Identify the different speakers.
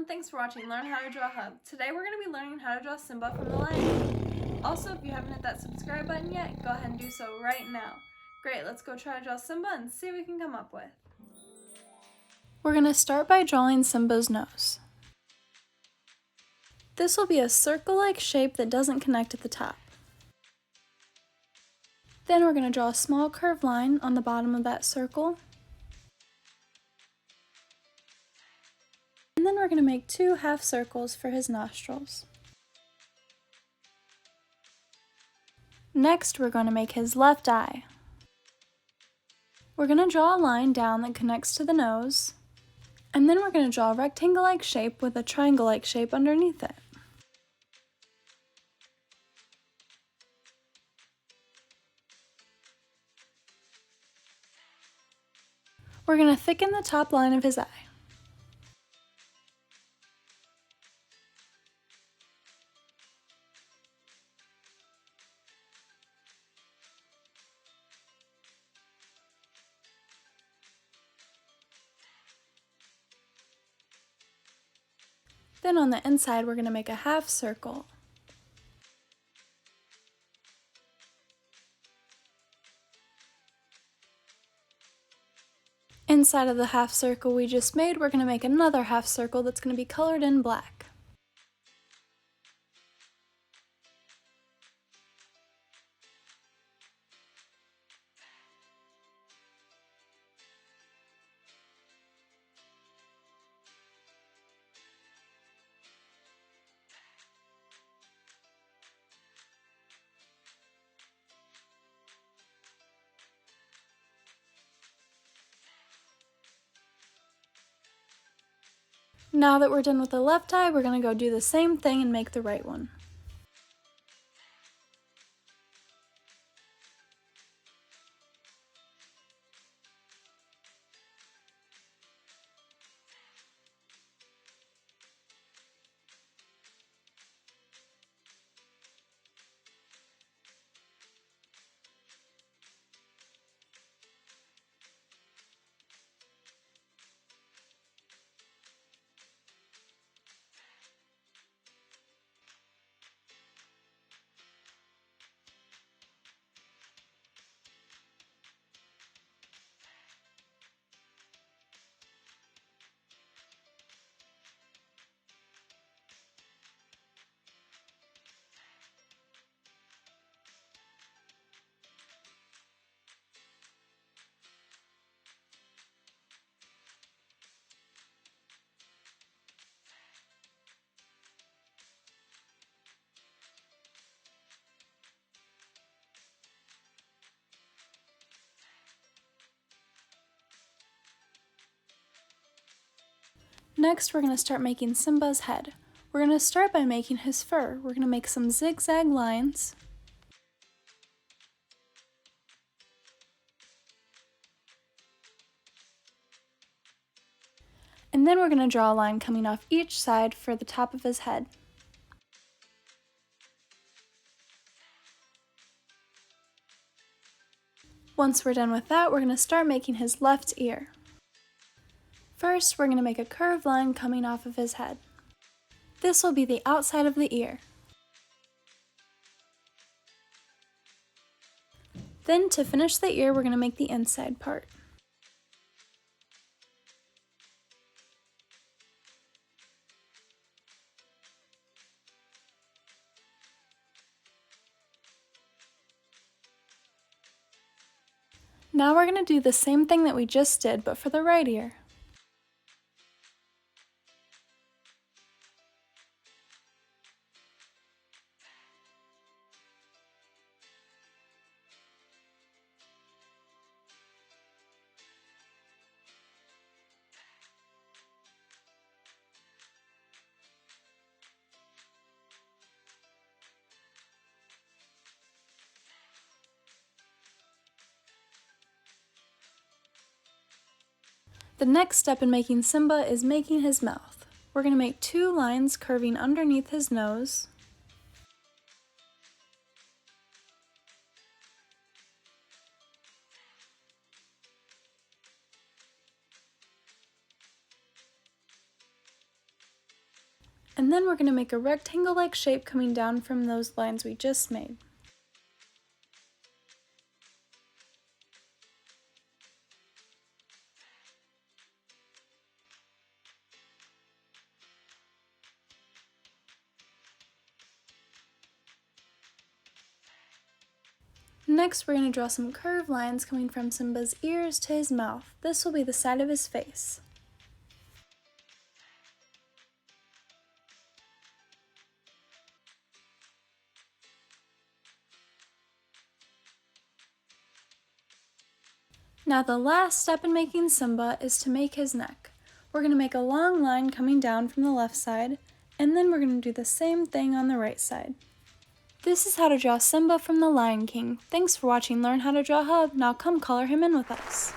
Speaker 1: everyone, thanks for watching Learn How to Draw Hub. Today we're going to be learning how to draw Simba from The Lion King. Also, if you haven't hit that subscribe button yet, go ahead and do so right now. Great, let's go try to draw Simba and see what we can come up with. We're going to start by drawing Simba's nose. This will be a circle-like shape that doesn't connect at the top. Then we're going to draw a small curved line on the bottom of that circle. And then we're going to make two half circles for his nostrils. Next, we're going to make his left eye. We're going to draw a line down that connects to the nose, and then we're going to draw a rectangle-like shape with a triangle-like shape underneath it. We're going to thicken the top line of his eye. Then on the inside, we're going to make a half circle. Inside of the half circle we just made, we're going to make another half circle that's going to be colored in black. Now that we're done with the left eye, we're going to go do the same thing and make the right one. Next, we're going to start making Simba's head. We're going to start by making his fur. We're going to make some zigzag lines. And then we're going to draw a line coming off each side for the top of his head. Once we're done with that, we're going to start making his left ear. First, we're going to make a curved line coming off of his head. This will be the outside of the ear. Then, to finish the ear, we're going to make the inside part. Now we're going to do the same thing that we just did, but for the right ear. The next step in making Simba is making his mouth. We're going to make two lines curving underneath his nose. And then we're going to make a rectangle-like shape coming down from those lines we just made. Next, we're going to draw some curved lines coming from Simba's ears to his mouth. This will be the side of his face. Now the last step in making Simba is to make his neck. We're going to make a long line coming down from the left side, and then we're going to do the same thing on the right side. This is how to draw Simba from The Lion King. Thanks for watching Learn How to Draw Hub. Now come color him in with us.